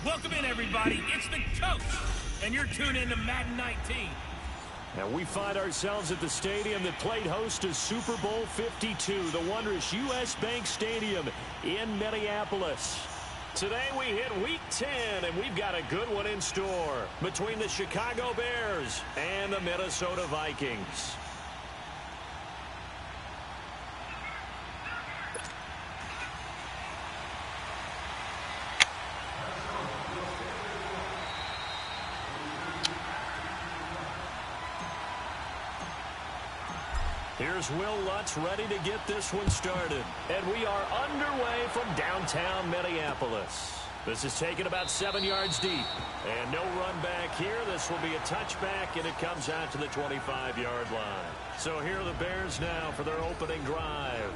Welcome in, everybody. It's the coach, and you're tuned in to Madden 19. And we find ourselves at the stadium that played host to Super Bowl 52, the wondrous U.S. Bank Stadium in Minneapolis. Today we hit Week 10, and we've got a good one in store between the Chicago Bears and the Minnesota Vikings. Here's Will Lutz ready to get this one started. And we are underway from downtown Minneapolis. This is taken about 7 yards deep. And no run back here. This will be a touchback, and it comes out to the 25-yard line. So here are the Bears now for their opening drive.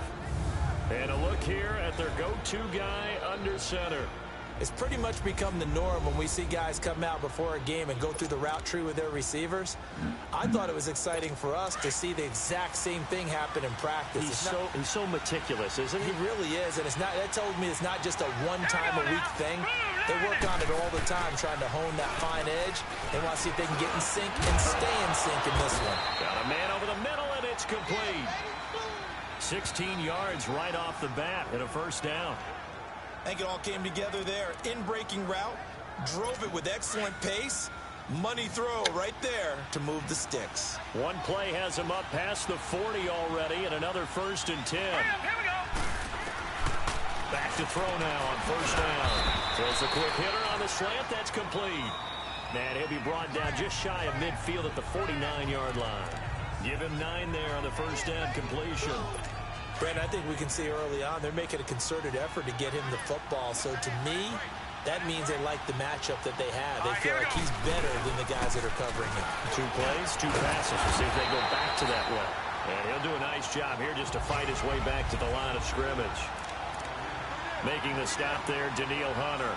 And a look here at their go-to guy under center. It's pretty much become the norm when we see guys come out before a game and go through the route tree with their receivers. I thought it was exciting for us to see the exact same thing happen in practice. He's so meticulous, isn't he? He really is, and that told me it's not just a one-time-a-week thing. They work on it all the time, trying to hone that fine edge. They want to see if they can get in sync and stay in sync in this one. Got a man over the middle, and it's complete. 16 yards right off the bat and a first down. I think it all came together there. In-breaking route, drove it with excellent pace. Money throw right there to move the sticks. One play has him up past the 40 already, and another 1st and 10. Here we go. Back to throw now on first down. Throws a quick hitter on the slant. That's complete. And he'll be brought down just shy of midfield at the 49-yard line. Give him 9 there on the first down completion. Brandon, I think we can see early on they're making a concerted effort to get him the football. So to me, that means they like the matchup that they have. They feel like he's better than the guys that are covering him. 2 plays, 2 passes. We'll see if they go back to that way. And he'll do a nice job here just to fight his way back to the line of scrimmage. Making the stop there, Daniil Hunter.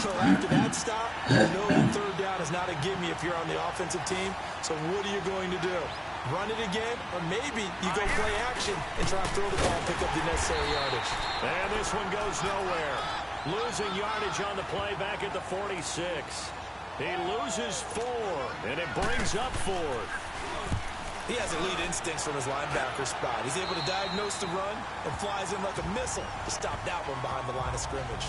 So after that stop, you know that third down is not a gimme if you're on the offensive team. So what are you going to do? Run it again, or maybe you go play action and try to throw the ball and pick up the necessary yardage. And this one goes nowhere. Losing yardage on the play back at the 46. He loses 4, and it brings up 4. He has elite instincts from his linebacker spot. He's able to diagnose the run and flies in like a missile to stop that one behind the line of scrimmage.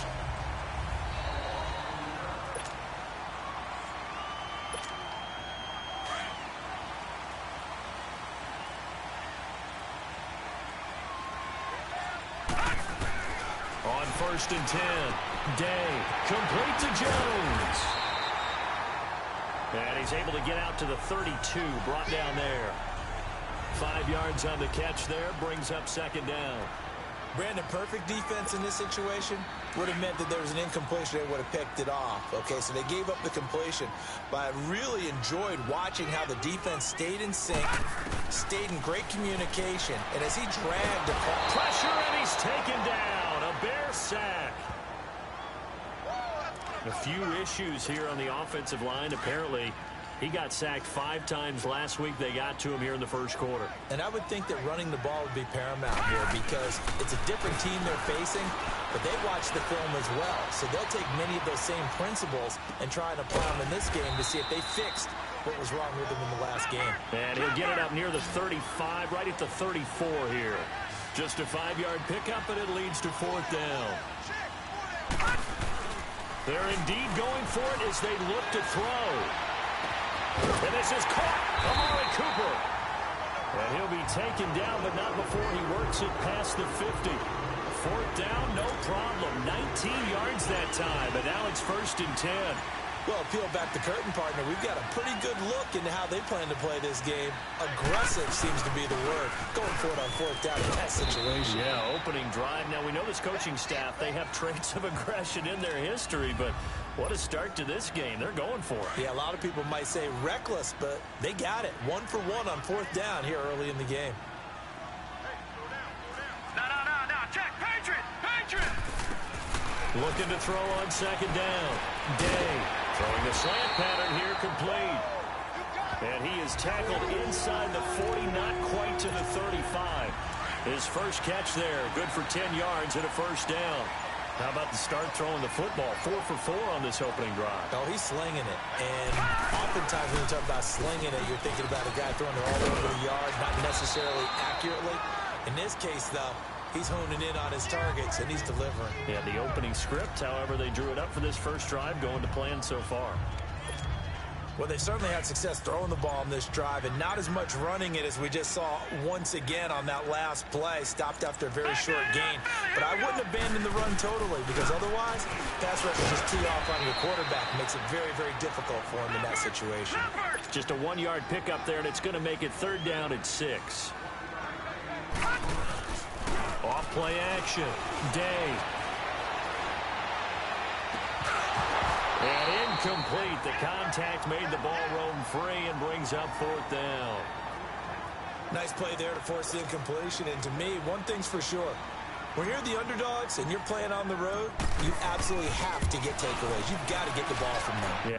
On 1st and 10, Day, complete to Jones. And he's able to get out to the 32, brought down there. 5 yards on the catch there, brings up 2nd down. Brandon, perfect defense in this situation would have meant that there was an incompletion. They would have picked it off. Okay, so they gave up the completion. But I really enjoyed watching how the defense stayed in sync, stayed in great communication, and as he dragged the pressure, and he's taken down. A Bear sack. A few issues here on the offensive line. Apparently, he got sacked 5 times last week. They got to him here in the first quarter. And I would think that running the ball would be paramount here because it's a different team they're facing, but they watch the film as well. So they'll take many of those same principles and try and apply them in this game to see if they fixed what was wrong with them in the last game. And he'll get it up near the 35, right at the 34 here. Just a 5-yard pickup, and it leads to 4th down. They're indeed going for it as they look to throw. And this is caught. Amari Cooper. And he'll be taken down, but not before he works it past the 50. 4th down, no problem. 19 yards that time, but now it's 1st and 10. Well, peel back the curtain, partner. We've got a pretty good look into how they plan to play this game. Aggressive seems to be the word. Going for it on 4th down in that situation. Yeah, opening drive. Now, we know this coaching staff, they have traits of aggression in their history, but what a start to this game. They're going for it. Yeah, a lot of people might say reckless, but they got it. 1 for 1 on 4th down here early in the game. No, check. Patriot. Looking to throw on 2nd down. Day throwing the slant pattern here, complete. And he is tackled inside the 40, not quite to the 35. His first catch there, good for 10 yards and a 1st down. How about the start throwing the football? 4 for 4 on this opening drive. Oh, he's slinging it. And oftentimes when you talk about slinging it, you're thinking about a guy throwing it all over the yard, not necessarily accurately. In this case, though, he's honing in on his targets, and he's delivering. Yeah, the opening script, however, they drew it up for this first drive, going to plan so far. Well, they certainly had success throwing the ball on this drive and not as much running it as we just saw once again on that last play. Stopped after a very short gain. But I wouldn't abandon the run totally because otherwise, pass rush will just tee off on your quarterback. Makes it very, very difficult for him in that situation. Just a 1-yard pickup there, and it's going to make it 3rd down and 6. Off play action. Day. And incomplete. The contact made the ball roam free and brings up 4th down. Nice play there to force the incompletion. And to me, one thing's for sure. When you're the underdogs and you're playing on the road, you absolutely have to get takeaways. You've got to get the ball from them. Yeah.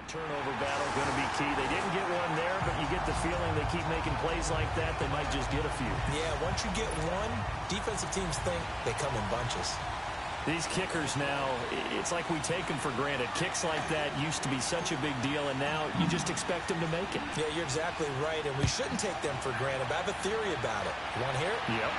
Turnover battle going to be key. They didn't get one there, but you get the feeling they keep making plays like that, they might just get a few. Yeah, once you get one, defensive teams think they come in bunches. These kickers now, it's like we take them for granted. Kicks like that used to be such a big deal, and now you just expect them to make it. Yeah, you're exactly right, and we shouldn't take them for granted, but I have a theory about it. You want to hear it? Yep.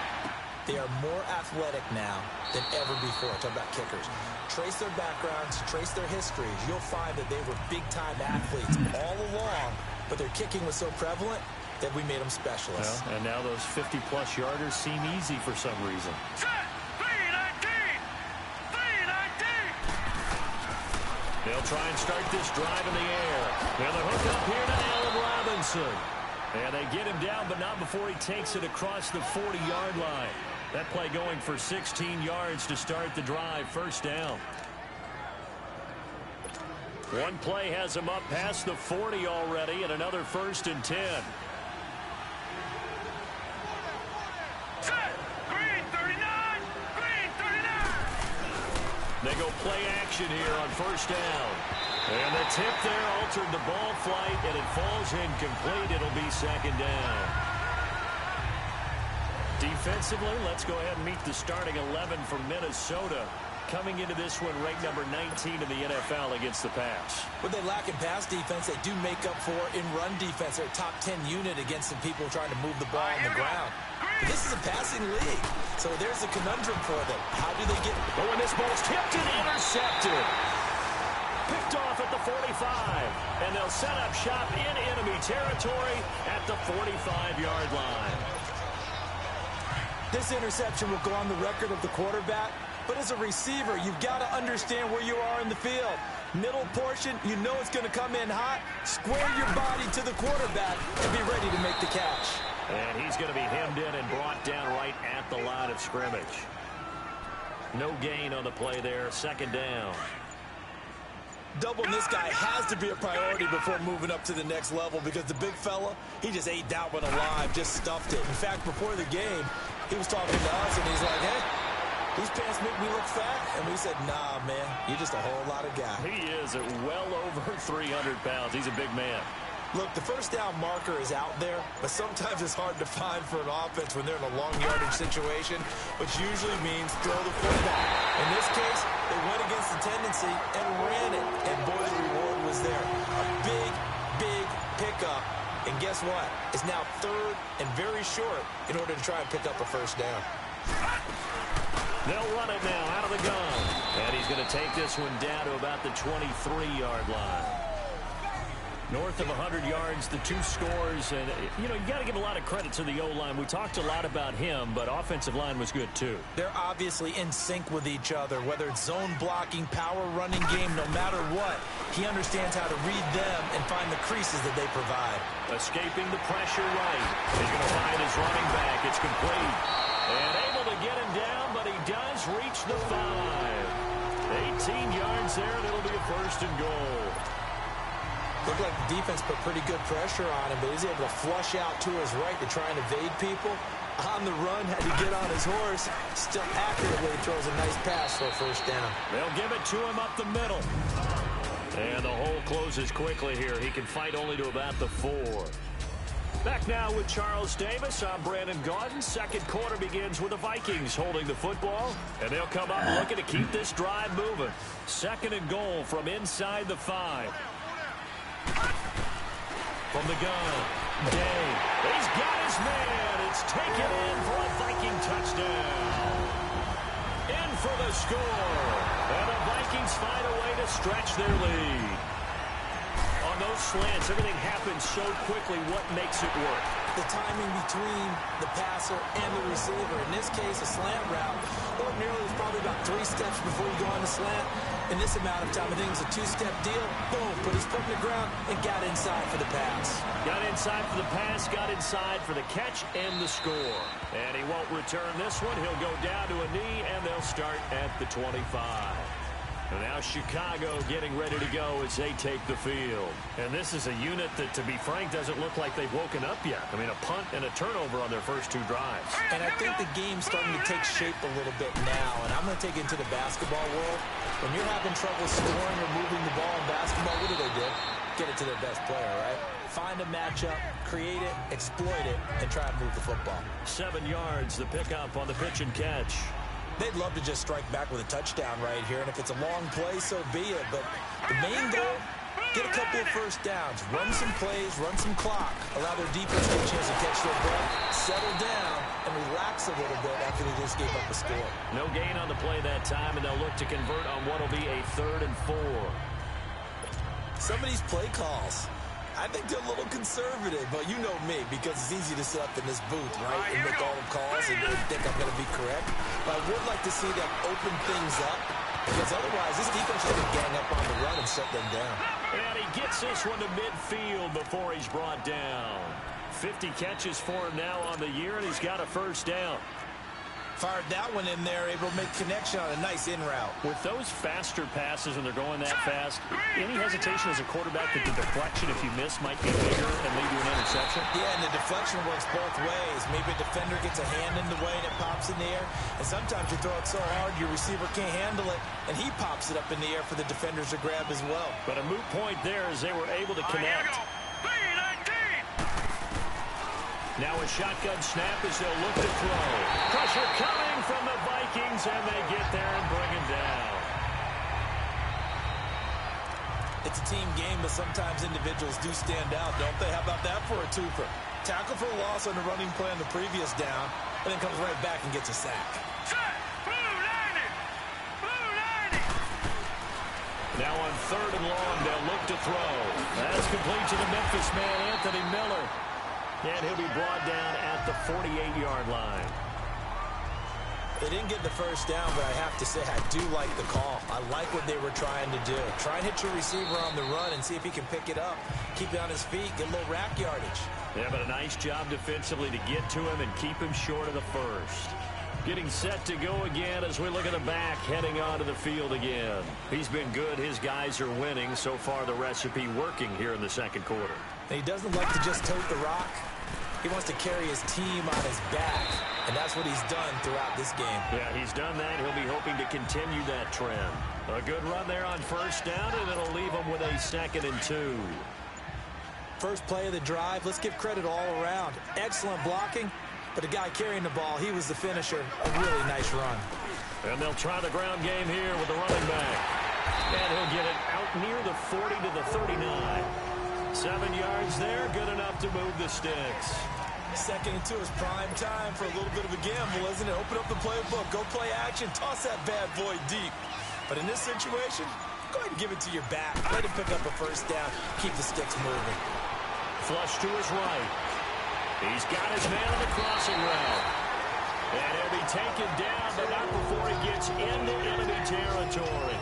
They are more athletic now than ever before. Talk about kickers. Trace their backgrounds, trace their histories. You'll find that they were big-time athletes all along, but their kicking was so prevalent that we made them specialists. Well, and now those 50-plus yarders seem easy for some reason. They'll try and start this drive in the air. And the hook up here to Allen Robinson. And they get him down, but not before he takes it across the 40-yard line. That play going for 16 yards to start the drive. 1st down. One play has him up past the 40 already, and another 1st and 10. Green 39! Green 39! They go play action here on 1st down. And the tip there altered the ball flight, and it falls incomplete. It'll be 2nd down. Defensively, let's go ahead and meet the starting 11 for Minnesota. Coming into this one, ranked number 19 in the NFL against the pass. What they lack in pass defense, they do make up for in run defense. They're a top 10 unit against some people trying to move the ball on the ground. But this is a passing league, so there's a conundrum for them. How do they get... Oh, and this ball's tipped and intercepted. Picked off at the 45. And they'll set up shop in enemy territory at the 45-yard line. This interception will go on the record of the quarterback, but as a receiver, you've got to understand where you are in the field. Middle portion, you know it's going to come in hot. Square your body to the quarterback and be ready to make the catch. And he's going to be hemmed in and brought down right at the line of scrimmage. No gain on the play there. 2nd down. Doubling this guy has to be a priority before moving up to the next level because the big fella, he just ate that one alive, just stuffed it. In fact, before the game, he was talking to us, and he's like, hey, these pants make me look fat. And we said, nah, man, you're just a whole lot of guy. He is at well over 300 pounds. He's a big man. Look, the 1st down marker is out there, but sometimes it's hard to find for an offense when they're in a long yardage situation, which usually means throw the football. In this case, they went against the tendency and ran it, and boy, the reward was there. A big, big pickup, and guess what? It's now 3rd and very short in order to try and pick up a 1st down. They'll run it now out of the gun, and he's going to take this one down to about the 23-yard line. North of 100 yards, the 2 scores, and, you know, you got to give a lot of credit to the O-line. We talked a lot about him, but offensive line was good, too. They're obviously in sync with each other, whether it's zone blocking, power running game, no matter what. He understands how to read them and find the creases that they provide. Escaping the pressure right. He's going to find his running back. It's complete. And able to get him down, but he does reach the 5. 18 yards there, and it'll be a 1st and goal. Looked like the defense put pretty good pressure on him, but he's able to flush out to his right to try and evade people. On the run, had to get on his horse. Still accurately throws a nice pass for a first down. They'll give it to him up the middle. And the hole closes quickly here. He can fight only to about the 4. Back now with Charles Davis. I'm Brandon Gaudin. Second quarter begins with the Vikings holding the football. And they'll come up looking to keep this drive moving. Second and goal from inside the 5. From the gun, Day. He's got his man. It's taken in for a Viking touchdown. In for the score. And the Vikings find a way to stretch their lead. On those slants, everything happens so quickly. What makes it work? The timing between the passer and the receiver. In this case, a slant route. Ordinarily, it's probably about 3 steps before you go on the slant. In this amount of time, I think it's a 2-step deal. Boom, put his foot in the ground and got inside for the pass. Got inside for the pass, got inside for the catch and the score. And he won't return this one. He'll go down to a knee, and they'll start at the 25. And now Chicago getting ready to go as they take the field. And this is a unit that, to be frank, doesn't look like they've woken up yet. I mean, a punt and a turnover on their first 2 drives. And I think the game's starting to take shape a little bit now. And I'm going to take it into the basketball world. When you're having trouble scoring or moving the ball in basketball, what do? Get it to their best player, right? Find a matchup, create it, exploit it, and try and move the football. 7 yards, the pickup on the pitch and catch. They'd love to just strike back with a touchdown right here, and if it's a long play, so be it. But the main goal, get a couple of first downs, run some plays, run some clock, allow their defense to get a chance to catch their breath, settle down, and relax a little bit after they just gave up a score. No gain on the play that time, and they'll look to convert on what will be a 3rd and 4. Some of these play calls, I think they're a little conservative, but you know me, because it's easy to sit up in this booth, right, and make all the calls and think I'm going to be correct. But I would like to see them open things up, because otherwise this defense is going to gang up on the run and shut them down. And he gets this one to midfield before he's brought down. 50 catches for him now on the year, and he's got a first down. Fired that one in there, able to make connection on a nice in route. With those faster passes when they're going that fast, any hesitation as a quarterback that the deflection, if you miss, might be bigger and lead to an interception? Yeah, and the deflection works both ways. Maybe a defender gets a hand in the way and it pops in the air. And sometimes you throw it so hard your receiver can't handle it, and he pops it up in the air for the defenders to grab as well. But a moot point there as they were able to connect. Now a shotgun snap as they'll look to throw. Pressure coming from the Vikings, and they get there and bring him down. It's a team game, but sometimes individuals do stand out, don't they? How about that for a twofer? Tackle for a loss on the running play on the previous down, and then comes right back and gets a sack. Now on 3rd and long, they'll look to throw. That's complete to the Memphis man, Anthony Miller. And he'll be brought down at the 48-yard line. They didn't get the first down, but I have to say I do like the call. I like what they were trying to do. Try and hit your receiver on the run and see if he can pick it up. Keep it on his feet, get a little rack yardage. Yeah, but a nice job defensively to get to him and keep him short of the first. Getting set to go again as we look at the back, heading onto the field again. He's been good. His guys are winning. So far, the recipe working here in the second quarter. And he doesn't like to just tote the rock. He wants to carry his team on his back, and that's what he's done throughout this game. Yeah, he's done that. He'll be hoping to continue that trend. A good run there on first down, and it'll leave him with a 2nd and 2. First play of the drive, let's give credit all around. Excellent blocking, but the guy carrying the ball, he was the finisher. A really nice run. And they'll try the ground game here with the running back. And he'll get it out near the 40 to the 39. 7 yards there, good enough to move the sticks. 2nd and 2 is prime time for a little bit of a gamble, isn't it? Open up the playbook, go play action, toss that bad boy deep. But in this situation, go ahead and give it to your back. Let him pick up a first down, keep the sticks moving. Flush to his right. He's got his man on the crossing route. And he'll be taken down, but not before he gets into enemy territory.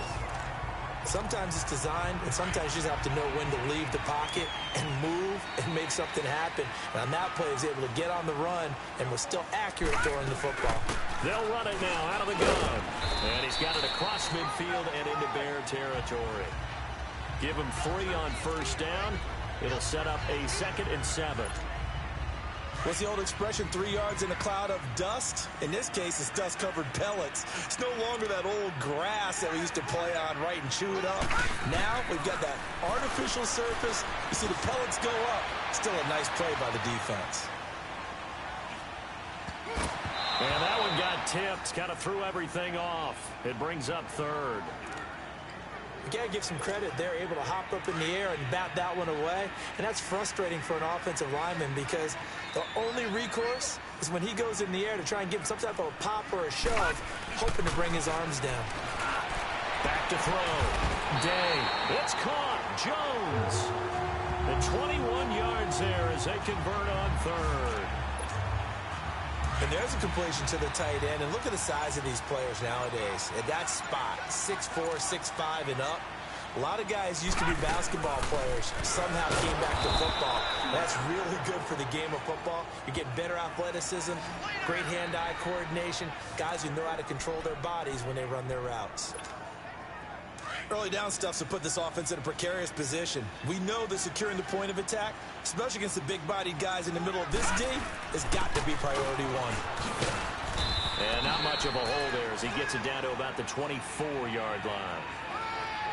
Sometimes it's designed, and sometimes you just have to know when to leave the pocket and move and make something happen. And on that play, he was able to get on the run and was still accurate throwing the football. They'll run it now out of the gun. And he's got it across midfield and into Bear territory. Give him 3 on first down. It'll set up a 2nd and 7. What's the old expression, 3 yards in a cloud of dust? In this case, it's dust-covered pellets. It's no longer that old grass that we used to play on, right, and chew it up. Now, we've got that artificial surface. You see the pellets go up. Still a nice play by the defense. And that one got tipped. Kind of threw everything off. It brings up 3rd. You got to give some credit. They're able to hop up in the air and bat that one away. And that's frustrating for an offensive lineman because the only recourse is when he goes in the air to try and give him some type of a pop or a shove, hoping to bring his arms down. Back to throw. Day. It's caught. Jones. The 21 yards there as they convert on 3rd. And there's a completion to the tight end. And look at the size of these players nowadays. At that spot, 6'4", 6'5", and up. A lot of guys used to be basketball players, somehow came back to football. That's really good for the game of football. You get better athleticism, great hand-eye coordination, guys who know how to control their bodies when they run their routes. Early down stuff to put this offense in a precarious position. We know that securing the point of attack, especially against the big-bodied guys in the middle of this D, has got to be priority 1. And not much of a hole there as he gets it down to about the 24-yard line.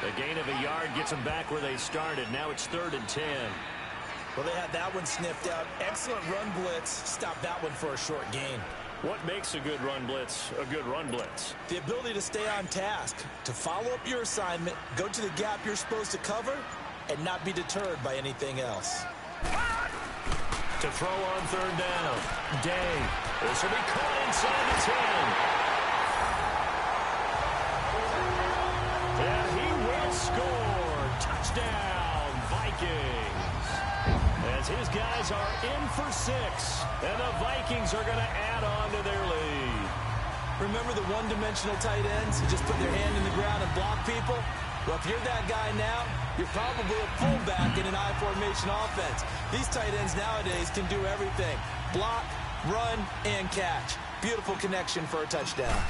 A gain of a yard gets them back where they started. Now it's 3rd and 10. Well, they had that one sniffed out. Excellent run blitz. Stop that one for a short gain. What makes a good run blitz a good run blitz? The ability to stay on task, to follow up your assignment, go to the gap you're supposed to cover, and not be deterred by anything else. To throw on 3rd down. Day. This will be caught inside the 10. And he will score. Touchdown, Vikings. As his guys are in for 6. And the Vikings are going to add on to their lead. Remember the one-dimensional tight ends? You just put their hand in the ground and block people? Well, if you're that guy now, you're probably a fullback in an I-formation offense. These tight ends nowadays can do everything. Block, run, and catch. Beautiful connection for a touchdown.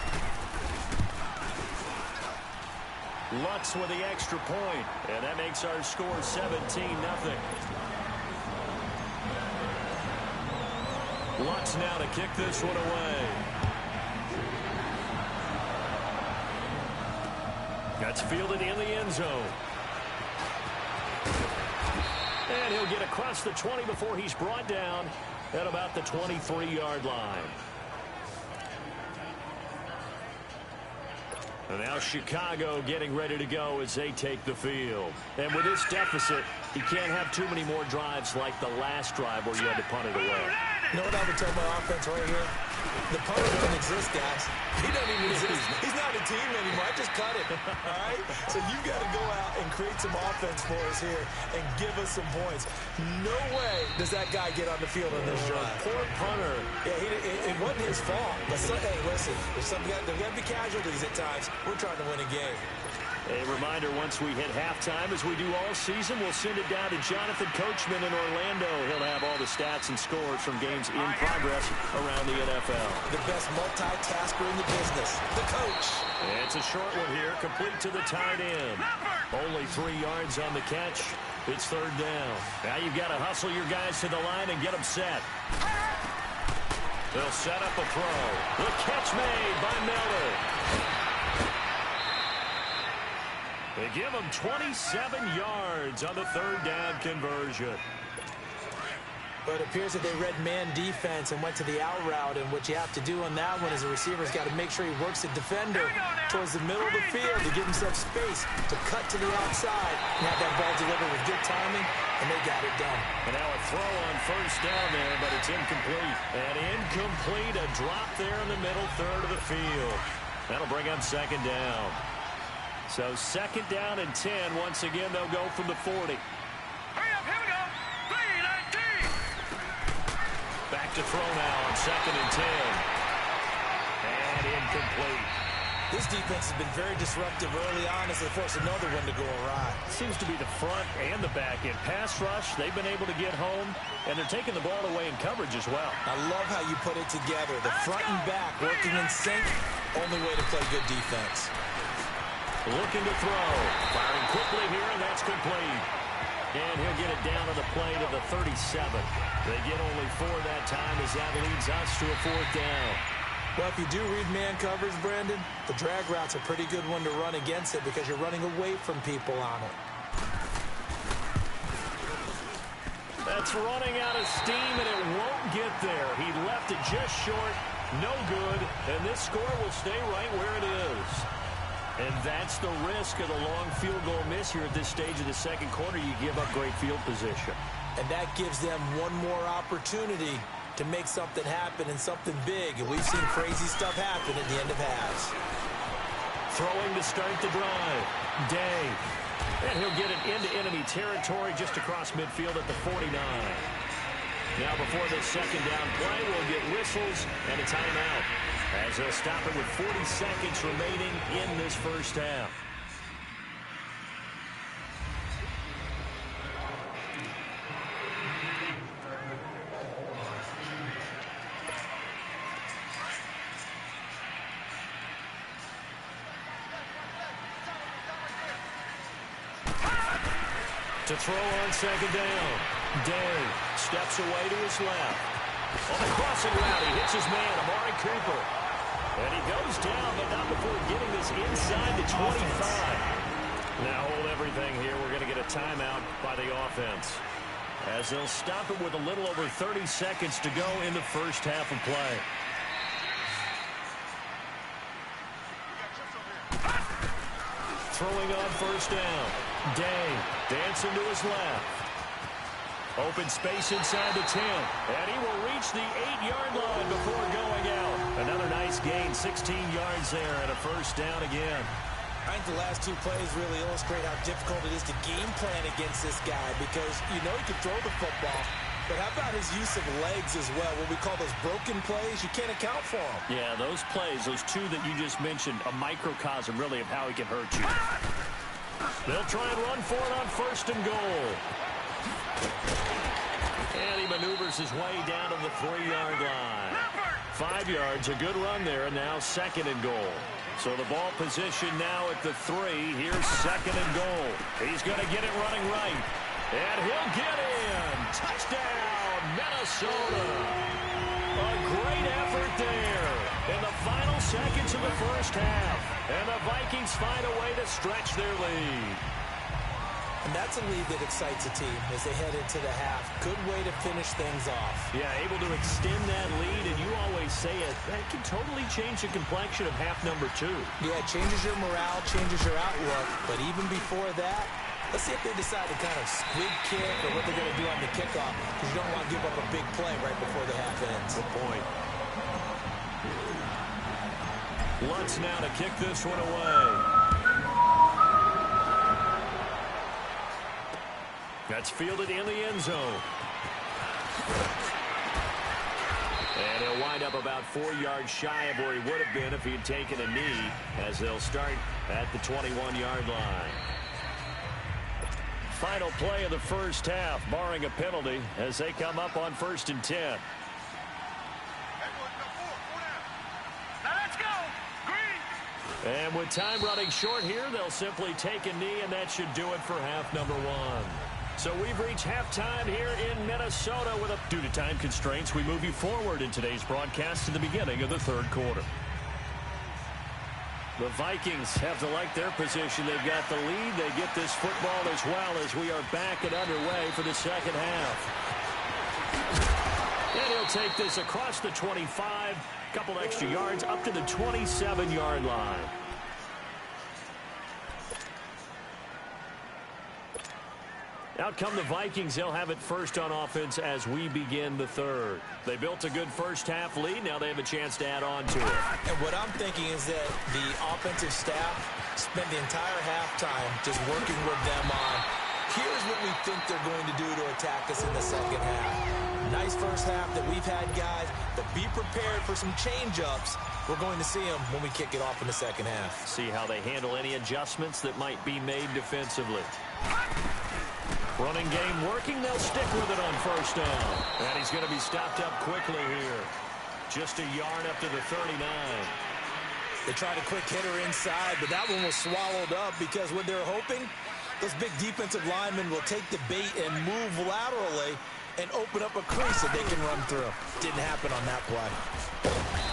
Lutz with the extra point, and that makes our score 17-0. Lutz now to kick this one away. That's fielded in the end zone. And he'll get across the 20 before he's brought down at about the 23-yard line. And now Chicago getting ready to go as they take the field. And with this deficit, you can't have too many more drives like the last drive where you had to punt it away. You know what I would tell my offense right here? The punter doesn't exist, guys. He doesn't even exist. He's not a team anymore. I just cut it, all right? So you got to go out and create some offense for us here and give us some points. No way does that guy get on the field on this drive. Poor punter. Yeah, it wasn't his fault. But hey, listen, there's got to be casualties at times. We're trying to win a game. A reminder, once we hit halftime, as we do all season, we'll send it down to Jonathan Coachman in Orlando. He'll have all the stats and scores from games in progress around the NFL. The best multitasker in the business, the coach. And it's a short one here, complete to the tight end. Only 3 yards on the catch. It's 3rd down. Now you've got to hustle your guys to the line and get them set. They'll set up a throw. The catch made by Miller. They give him 27 yards on the 3rd down conversion. But it appears that they read man defense and went to the out route. And what you have to do on that one is the receiver's got to make sure he works the defender towards the middle of the field to give himself space to cut to the outside and have that ball delivered with good timing, and they got it done. And now a throw on 1st down there, but it's incomplete. And incomplete, a drop there in the middle 3rd of the field. That'll bring up 2nd down. So 2nd down and 10. Once again, they'll go from the 40. Hurry up, here we go. 3-19. Back to throw now on 2nd and 10. And incomplete. This defense has been very disruptive early on as they force another one to go awry. Seems to be the front and the back end. Pass rush, they've been able to get home, and they're taking the ball away in coverage as well. I love how you put it together. The front and back working in sync. Only way to play good defense. Looking to throw. Firing quickly here, and that's complete. And he'll get it down to the play to the 37. They get only 4 that time as that leads us to a 4th down. Well, if you do read man coverage, Brandon, the drag route's a pretty good one to run against it because you're running away from people on it. That's running out of steam, and it won't get there. He left it just short. No good. And this score will stay right where it is. And that's the risk of the long field goal miss here at this stage of the second quarter. You give up great field position. And that gives them one more opportunity to make something happen and something big. And we've seen crazy stuff happen at the end of halves. Throwing to start the drive. Day. And he'll get it into enemy territory just across midfield at the 49. Now before this second down play, we'll get whistles and a timeout, as they'll stop it with 40 seconds remaining in this first half. To throw on second down. Day steps away to his left. On the crossing route, he hits his man, Amari Cooper. And he goes down, but not before getting this inside the 25. Now hold everything here. We're going to get a timeout by the offense, as they'll stop it with a little over 30 seconds to go in the first half of play. Throwing on first down. Day dancing to his left. Open space inside the 10. And he will reach the 8-yard line before going out. Another nice gain, 16 yards there, and a first down again. I think the last 2 plays really illustrate how difficult it is to game plan against this guy, because you know he can throw the football, but how about his use of legs as well? What we call those broken plays, you can't account for them. Yeah, those plays, those 2 that you just mentioned, a microcosm really of how he can hurt you. They'll try and run for it on first and goal. And he maneuvers his way down to the 3-yard line. 5 yards, a good run there, and now second and goal. So the ball position now at the 3. Here's second and goal. He's going to get it running right. And he'll get in. Touchdown, Minnesota. A great effort there in the final seconds of the first half. And the Vikings find a way to stretch their lead. And that's a lead that excites a team as they head into the half. Good way to finish things off. Yeah, able to extend that lead, and you always say it, that can totally change the complexion of half number 2. Yeah, it changes your morale, changes your outlook. But even before that, let's see if they decide to kind of squib kick or what they're going to do on the kickoff, because you don't want to give up a big play right before the half ends. Good point. Lutz now to kick this one away. That's fielded in the end zone. And he'll wind up about 4 yards shy of where he would have been if he had taken a knee, as they'll start at the 21-yard line. Final play of the first half, barring a penalty, as they come up on 1st and 10. And with time running short here, they'll simply take a knee, and that should do it for half number 1. So we've reached halftime here in Minnesota. Due to time constraints, we move you forward in today's broadcast to the beginning of the third quarter. The Vikings have to like their position. They've got the lead. They get this football as well as we are back and underway for the second half. And he'll take this across the 25, a couple extra yards, up to the 27-yard line. Out come the Vikings. They'll have it first on offense as we begin the third. They built a good first half lead. Now they have a chance to add on to it. And what I'm thinking is that the offensive staff spent the entire halftime just working with them on, here's what we think they're going to do to attack us in the second half. Nice first half that we've had, guys, but be prepared for some change-ups. We're going to see them when we kick it off in the second half. See how they handle any adjustments that might be made defensively. Running game working. They'll stick with it on first down. And he's going to be stopped up quickly here. Just a yard up to the 39. They tried a quick hitter inside, but that one was swallowed up because when they're hoping, those big defensive linemen will take the bait and move laterally and open up a crease that they can run through. Didn't happen on that play.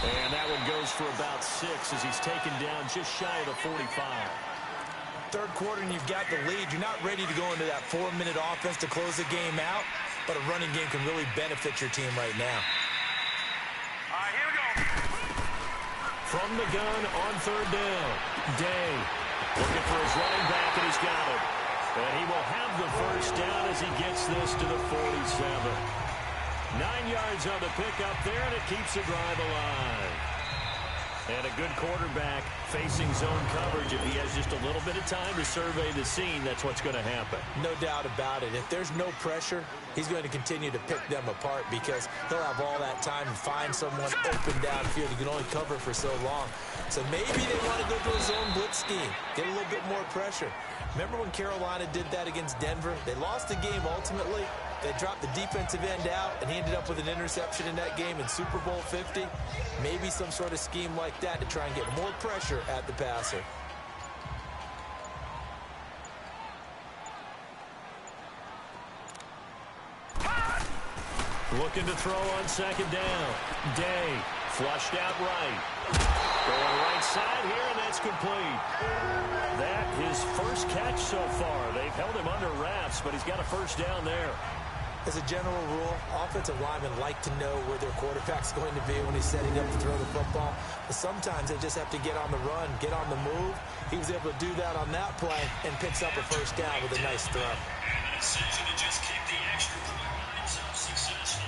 And that one goes for about 6 as he's taken down just shy of the 45. Third quarter and you've got the lead. You're not ready to go into that 4-minute offense to close the game out, but a running game can really benefit your team right now. All right, here we go. From the gun on third down, Day looking for his running back, and he's got it. And he will have the first down as he gets this to the 47. 9 yards on the pickup there, and it keeps the drive alive. And a good quarterback facing zone coverage. If he has just a little bit of time to survey the scene, that's what's going to happen. No doubt about it. If there's no pressure, he's going to continue to pick them apart because he'll have all that time to find someone open downfield. He can only cover for so long. So maybe they want to go to a zone blitz scheme, get a little bit more pressure. Remember when Carolina did that against Denver? They lost the game ultimately. They dropped the defensive end out, and he ended up with an interception in that game in Super Bowl 50. Maybe some sort of scheme like that to try and get more pressure at the passer. Looking to throw on second down. Day flushed out right. Going right side here, and that's complete. That his first catch so far. They've held him under wraps, but he's got a first down there. As a general rule, offensive linemen like to know where their quarterback's going to be when he's setting up to throw the football. But sometimes they just have to get on the run, get on the move. He was able to do that on that play and picks up a first down with a nice throw. Decision to just kick the extra point lines up successful.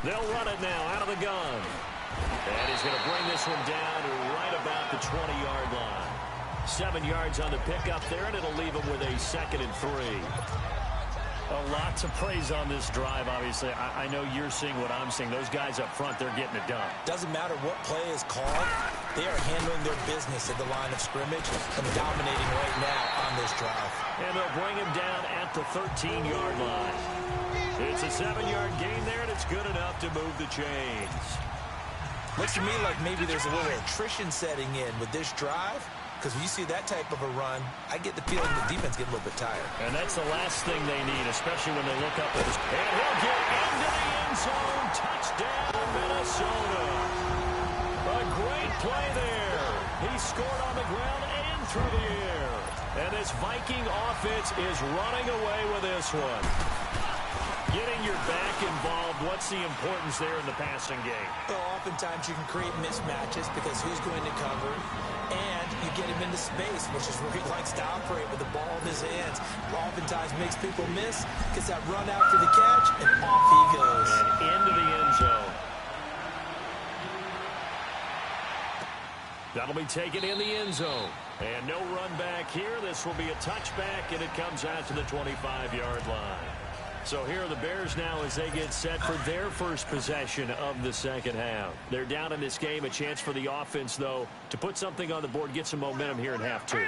They'll run it now out of the gun. And he's going to bring this one down to right about the 20-yard line. 7 yards on the pickup there, and it'll leave him with a 2nd and 3. A lot to praise on this drive, obviously. I know you're seeing what I'm seeing. Those guys up front, they're getting it done. Doesn't matter what play is called. They are handling their business at the line of scrimmage and dominating right now on this drive. And they'll bring him down at the 13-yard line. It's a 7-yard gain there, and it's good enough to move the chains. Looks to me like maybe there's a little attrition setting in with this drive, because when you see that type of a run, I get the feeling the defense get a little bit tired. And that's the last thing they need, especially when they look up at his... And he'll get into the end zone. Touchdown, Minnesota. A great play there. He scored on the ground and through the air. And this Viking offense is running away with this one. Getting your back involved, what's the importance there in the passing game? Well, oftentimes you can create mismatches because who's going to cover, and you get him into space, which is where he likes to operate with the ball in his hands. Oftentimes makes people miss, gets that run out for the catch, and off he goes. And into the end zone. That'll be taken in the end zone. And no run back here. This will be a touchback, and it comes out to the 25-yard line. So here are the Bears now as they get set for their first possession of the second half. They're down in this game. A chance for the offense, though, to put something on the board, get some momentum here in half two.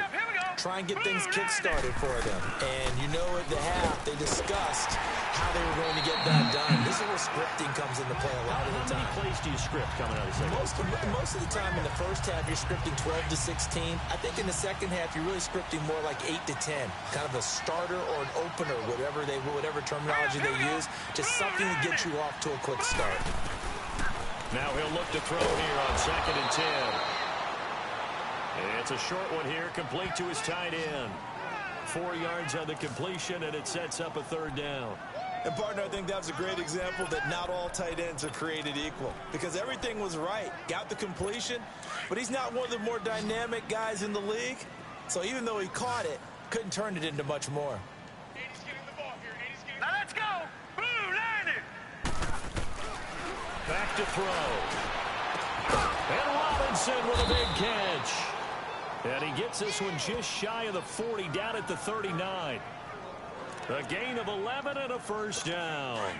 Try and get things kick-started for them. And you know at the half, they discussed how they were going to get that done. This is where scripting comes into play a lot of the time. How many plays do you script coming out of the second half? Most of the time in the first half, you're scripting 12 to 16. I think in the second half, you're really scripting more like 8 to 10. Kind of a starter or an opener, whatever terminology they use. Just something to get you off to a quick start. Now he'll look to throw here on 2nd and 10. It's a short one here, complete to his tight end. 4 yards on the completion, and it sets up a 3rd down. And, partner, I think that's a great example that not all tight ends are created equal. Because everything was right. Got the completion, but he's not one of the more dynamic guys in the league. So even though he caught it, couldn't turn it into much more. Now let's go. Blue, line it. Back to throw. And Robinson with a big catch. And he gets this one just shy of the 40, down at the 39. A gain of 11 and a first down.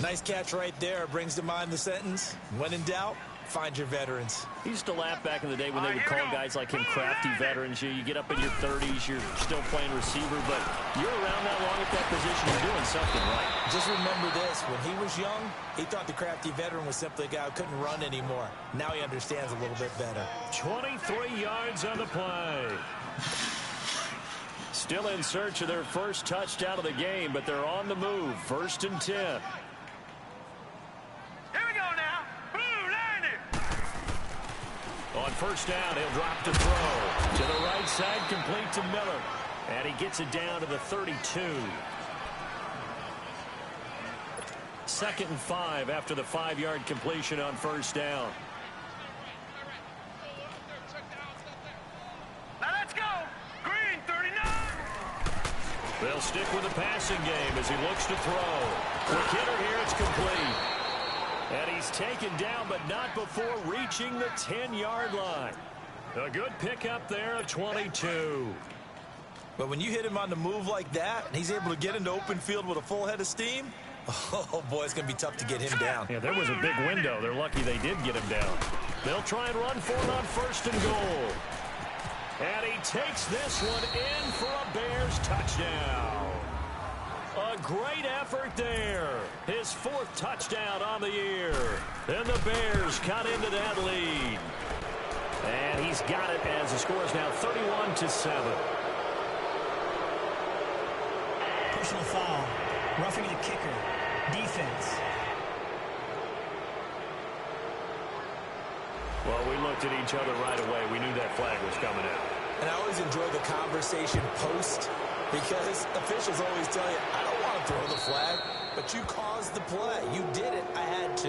Nice catch right there. Brings to mind the sentence, when in doubt, Find your veterans. He used to laugh back in the day when they would call guys like him crafty veterans. You get up in your 30s, you're still playing receiver, but you're around that long at that position, you're doing something right. Just remember this, when he was young, he thought the crafty veteran was simply a guy who couldn't run anymore. Now he understands a little bit better. 23 yards on the play. Still in search of their first touchdown of the game, but they're on the move. 1st and 10. On 1st down, he'll drop to throw. To the right side, complete to Miller. And he gets it down to the 32. 2nd and 5 after the 5-yard completion on 1st down. Now let's go. Green 39. They'll stick with the passing game as he looks to throw. Quick hitter here, it's complete. And he's taken down, but not before reaching the 10-yard line. A good pickup there of 22. But when you hit him on the move like that, and he's able to get into open field with a full head of steam, oh, boy, it's going to be tough to get him down. Yeah, there was a big window. They're lucky they did get him down. They'll try and run for it on 1st and goal. And he takes this one in for a Bears touchdown. A great effort there. His 4th touchdown on the year. And the Bears cut into that lead. And he's got it as the score is now 31-7. Personal foul. Roughing the kicker. Defense. Well, we looked at each other right away. We knew that flag was coming out. And I always enjoy the conversation post, because officials always tell you, I don't want to throw the flag, but you caused the play. You did it. I had to.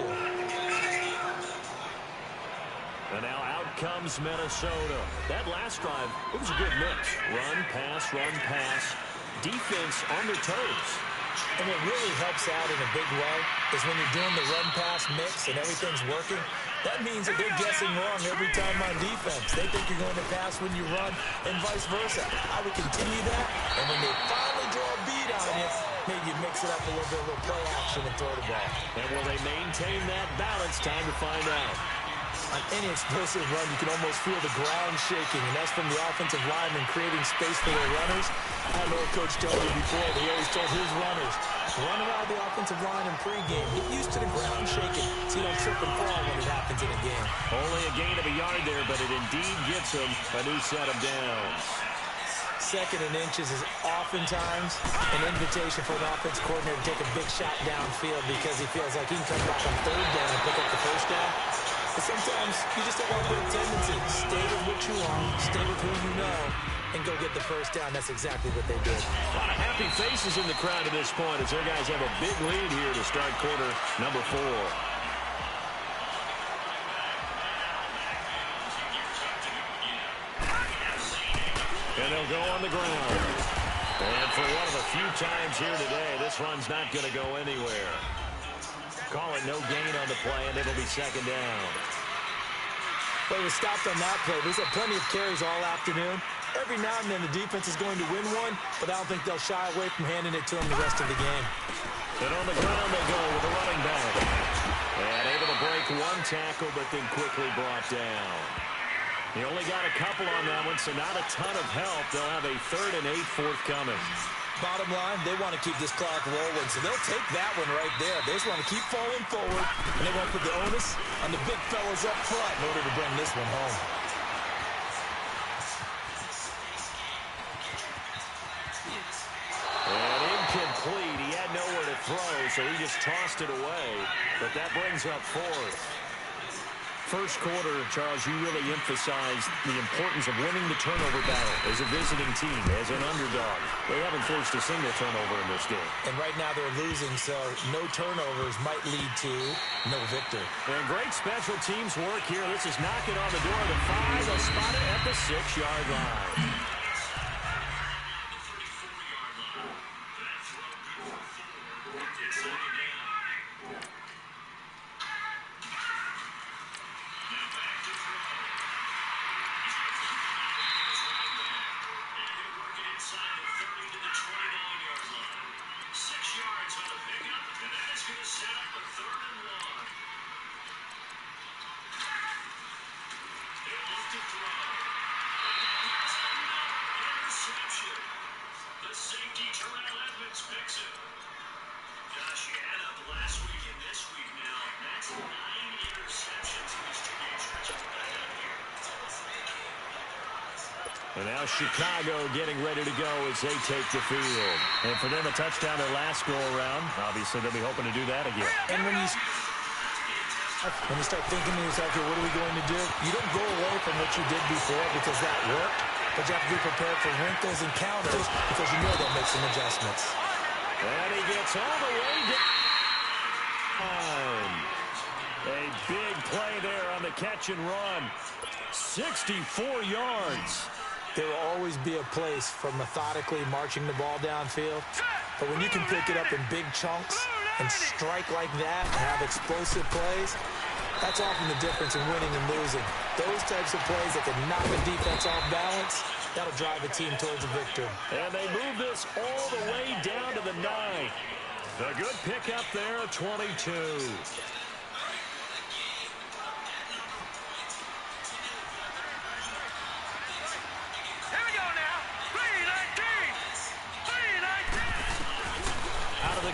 And now out comes Minnesota. That last drive, it was a good mix. Run, pass, defense on their toes. And what really helps out in a big way is when you're doing the run-pass mix and everything's working, that means that they're guessing wrong every time on defense. They think you're going to pass when you run and vice versa. I would continue that, and when they finally draw a beat on you, maybe you mix it up a little bit, a little play action and throw the ball. And will they maintain that balance? Time to find out. On any explosive run, you can almost feel the ground shaking, and that's from the offensive linemen creating space for their runners. I know what Coach told me before, but he always told his runners, run around the offensive line in pregame. Get used to the ground shaking so you don't trip and fall when it happens in a game. Only a gain of a yard there, but it indeed gets him a new set of downs. 2nd and inches is oftentimes an invitation for an offense coordinator to take a big shot downfield because he feels like he can come back on 3rd down and pick up the 1st down. But sometimes you just have a good tendency. Stay with what you are, stay with who you know, and go get the 1st down. That's exactly what they did. A lot of happy faces in the crowd at this point as their guys have a big lead here to start quarter number 4. And they'll go on the ground. And for one of the few times here today, this run's not going to go anywhere. Call it no gain on the play, and it'll be 2nd down. Well, he was stopped on that play. He's had plenty of carries all afternoon. Every now and then the defense is going to win one, but I don't think they'll shy away from handing it to him the rest of the game. And on the ground they go with the running back. And able to break one tackle, but then quickly brought down. He only got a couple on that one, so not a ton of help. They'll have a 3rd and 8 forthcoming. Bottom line, they want to keep this clock rolling, so they'll take that one right there. They just want to keep falling forward, and they want to put the onus on the big fellas up front in order to bring this one home. And incomplete. He had nowhere to throw, so he just tossed it away. But that brings up 4th. First quarter, Charles, you really emphasized the importance of winning the turnover battle as a visiting team, as an underdog. They haven't forced a single turnover in this game. And right now they're losing, so no turnovers might lead to no victory. And great special teams work here. This is knocking on the door of the 5. They'll spot it at the 6-yard line. Terrell Edmonds picks it. Josh, you add up last week and this week now. That's 9 interceptions in these 2 game stretch of play out here. And now Chicago getting ready to go as they take the field. And for them, a touchdown their last go-around. Obviously, they'll be hoping to do that again. And when you start thinking to yourself, okay, what are we going to do? You don't go away from what you did before because that worked, but you have to be prepared for wrinkles and counters because you know they'll make some adjustments. And he gets all the way down. A big play there on the catch and run. 64 yards. There will always be a place for methodically marching the ball downfield. But when you can pick it up in big chunks and strike like that and have explosive plays, that's often the difference in winning and losing. Those types of plays that can knock a defense off balance, that'll drive a team towards a victory. And they move this all the way down to the 9. A good pickup there, 22.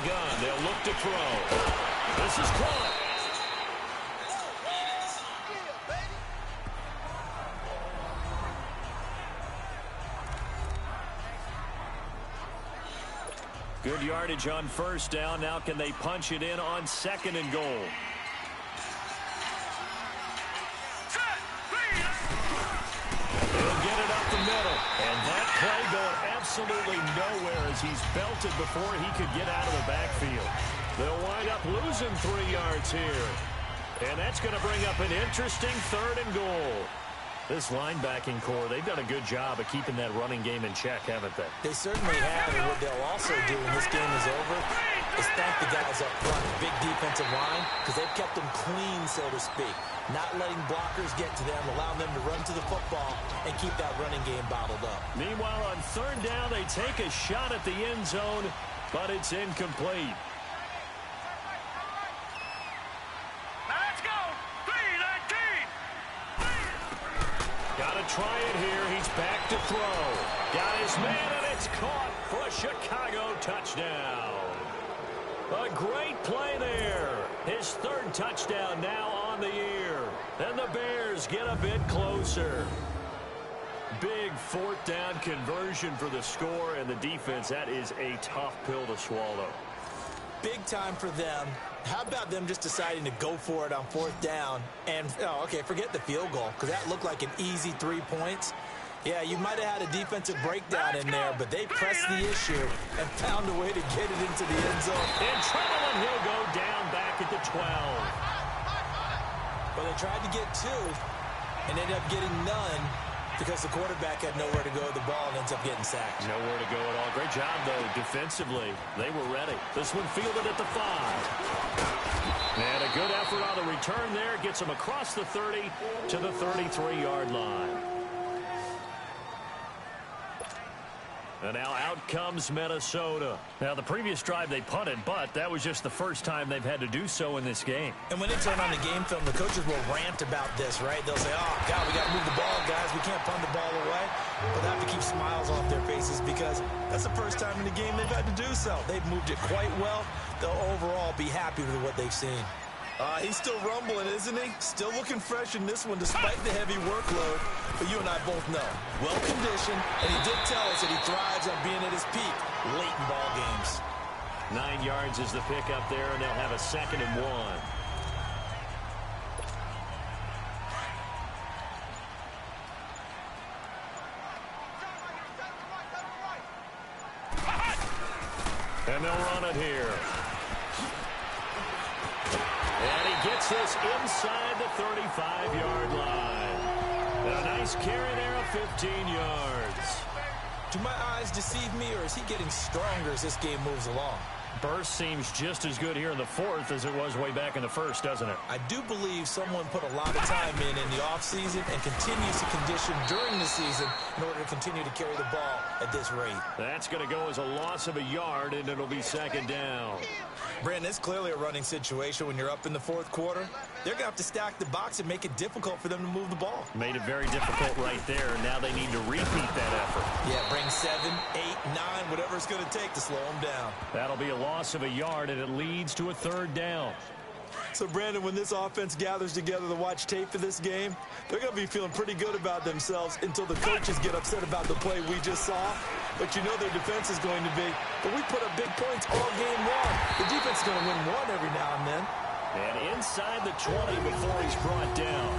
Gun. They'll look to throw. This is caught. Good yardage on first down. Now can they punch it in on 2nd and goal? They'll get it up the middle. And that play going absolutely nowhere as he's belted before he could get out of the backfield. They'll wind up losing 3 yards here. And that's going to bring up an interesting 3rd and goal. This linebacking core, they've done a good job of keeping that running game in check, haven't they? They certainly have, and what they'll also do when this game is over is thank the guys up front, big defensive line, because they've kept them clean, so to speak. Not letting blockers get to them, allowing them to run to the football and keep that running game bottled up. Meanwhile, on 3rd down, they take a shot at the end zone, but it's incomplete. Got to try it here. He's back to throw. Got his man, and it's caught for a Chicago touchdown. A great play there. His 3rd touchdown now on the year. And the Bears get a bit closer. Big 4th down conversion for the score, and the defense, that is a tough pill to swallow. Big time for them. How about them just deciding to go for it on 4th down? And, okay, forget the field goal, because that looked like an easy 3 points. Yeah, you might have had a defensive breakdown in there, but they pressed the issue and found a way to get it into the end zone. In trouble, and he'll go down back at the 12. Well, they tried to get 2 and ended up getting none because the quarterback had nowhere to go with the ball and ends up getting sacked. Nowhere to go at all. Great job, though, defensively. They were ready. This one fielded at the 5. And a good effort on the return there. Gets them across the 30 to the 33-yard line. And now out comes Minnesota. Now, the previous drive they punted, but that was just the first time they've had to do so in this game. And when they turn on the game film, the coaches will rant about this, right? They'll say, oh, God, we got to move the ball, guys. We can't punt the ball away. But they have to keep smiles off their faces because that's the first time in the game they've had to do so. They've moved it quite well. They'll overall be happy with what they've seen. He's still rumbling, isn't he? Still looking fresh in this one despite the heavy workload. But you and I both know, well-conditioned, and he did tell us that he thrives on being at his peak late in ball games. 9 yards is the pickup there, and they'll have a 2nd and 1. And they'll run it here. And he gets this inside the 35-yard line. And a nice carry there of 15 yards. Do my eyes deceive me, or is he getting stronger as this game moves along? Burst seems just as good here in the 4th as it was way back in the 1st, doesn't it? I do believe someone put a lot of time in the offseason and continues to condition during the season in order to continue to carry the ball at this rate. That's going to go as a loss of a yard, and it'll be 2nd down. Brandon, it's clearly a running situation when you're up in the 4th quarter. They're going to have to stack the box and make it difficult for them to move the ball. Made it very difficult right there. Now they need to repeat that effort. Yeah, bring 7, 8, 9, whatever it's going to take to slow them down. That'll be a loss of a yard, and it leads to a 3rd down. So, Brandon, when this offense gathers together to watch tape for this game, they're going to be feeling pretty good about themselves until the coaches get upset about the play we just saw. But you know their defense is going to be, but we put up big points all game long. The defense is going to win one every now and then. And inside the 20 before he's brought down.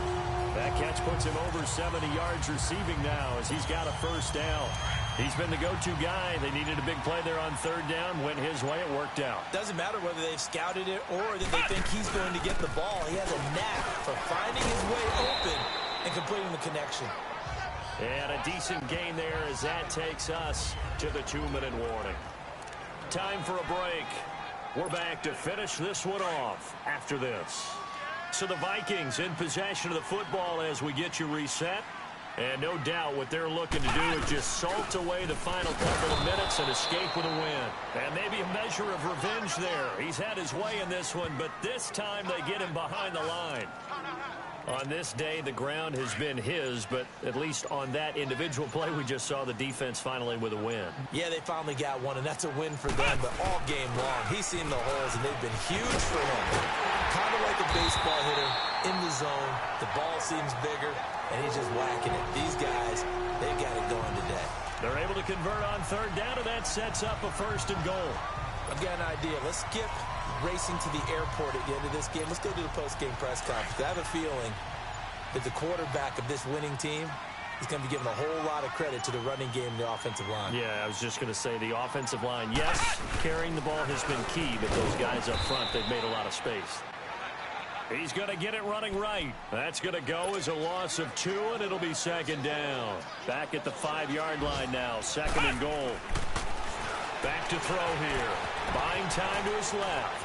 That catch puts him over 70 yards receiving now as he's got a 1st down. He's been the go-to guy. They needed a big play there on 3rd down. Went his way. It worked out. Doesn't matter whether they've scouted it or that they think he's going to get the ball. He has a knack for finding his way open and completing the connection. And a decent gain there as that takes us to the 2-minute warning. Time for a break. We're back to finish this one off after this. So the Vikings in possession of the football as we get you reset. And no doubt what they're looking to do is just salt away the final couple of minutes and escape with a win. And maybe a measure of revenge there. He's had his way in this one, but this time they get him behind the line. On this day, the ground has been his, but at least on that individual play, we just saw the defense finally with a win. Yeah, they finally got one, and that's a win for them, but all game long, he's seen the holes, and they've been huge for him. Kind of like a baseball hitter in the zone. The ball seems bigger, and he's just whacking it. These guys, they've got it going today. They're able to convert on 3rd down, and that sets up a 1st and goal. I've got an idea. Let's skip racing to the airport at the end of this game. Let's go to the post-game press conference. I have a feeling that the quarterback of this winning team is going to be given a whole lot of credit to the running game and the offensive line. Yeah, I was just going to say the offensive line, yes, carrying the ball has been key, but those guys up front, they've made a lot of space. He's going to get it running right. That's going to go as a loss of 2, and it'll be 2nd down. Back at the 5-yard line now, 2nd and goal. Back to throw here. Buying time to his left.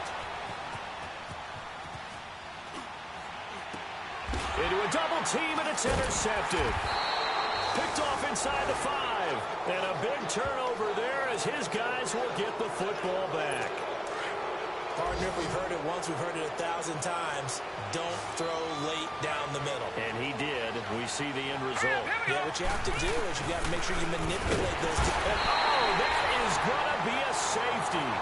Into a double team, and it's intercepted. Picked off inside the 5. And a big turnover there as his guys will get the football back. Partner, we've heard it once, we've heard it 1,000 times. Don't throw late down the middle. And he did. We see the end result. Yeah, what you have to do is you got to make sure you manipulate those. Oh, that is going to be a safety.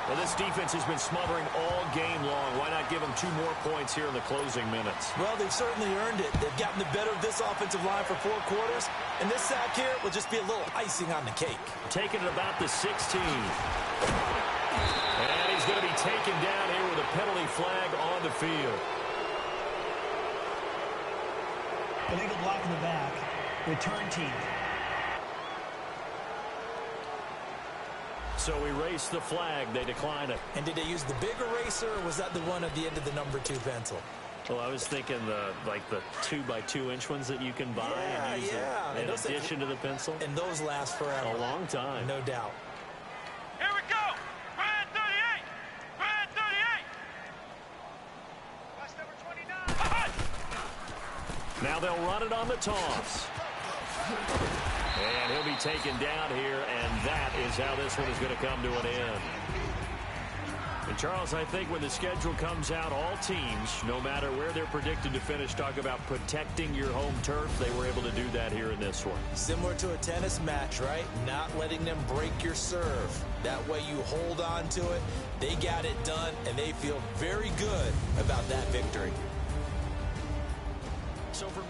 Well, this defense has been smothering all game long. Why not give them 2 more points here in the closing minutes? Well, they've certainly earned it. They've gotten the better of this offensive line for 4 quarters. And this sack here will just be a little icing on the cake. Taking it about the 16. And he's going to be taken down here with a penalty flag on the field. Illegal block in the back. Return team. So we race the flag. They decline it. And did they use the big eraser, or was that the one at the end of the number 2 pencil? Well, I was thinking the 2x2-inch ones that you can buy and use in addition to the pencil. And those last forever. A long time. No doubt. Here we go. Brad 38. Brad 38. That's number 29. Now they'll run it on the toss. And he'll be taken down here, and that is how this one is going to come to an end. And, Charles, I think when the schedule comes out, all teams, no matter where they're predicted to finish, talk about protecting your home turf. They were able to do that here in this one. Similar to a tennis match, right? Not letting them break your serve. That way you hold on to it. They got it done, and they feel very good about that victory. So for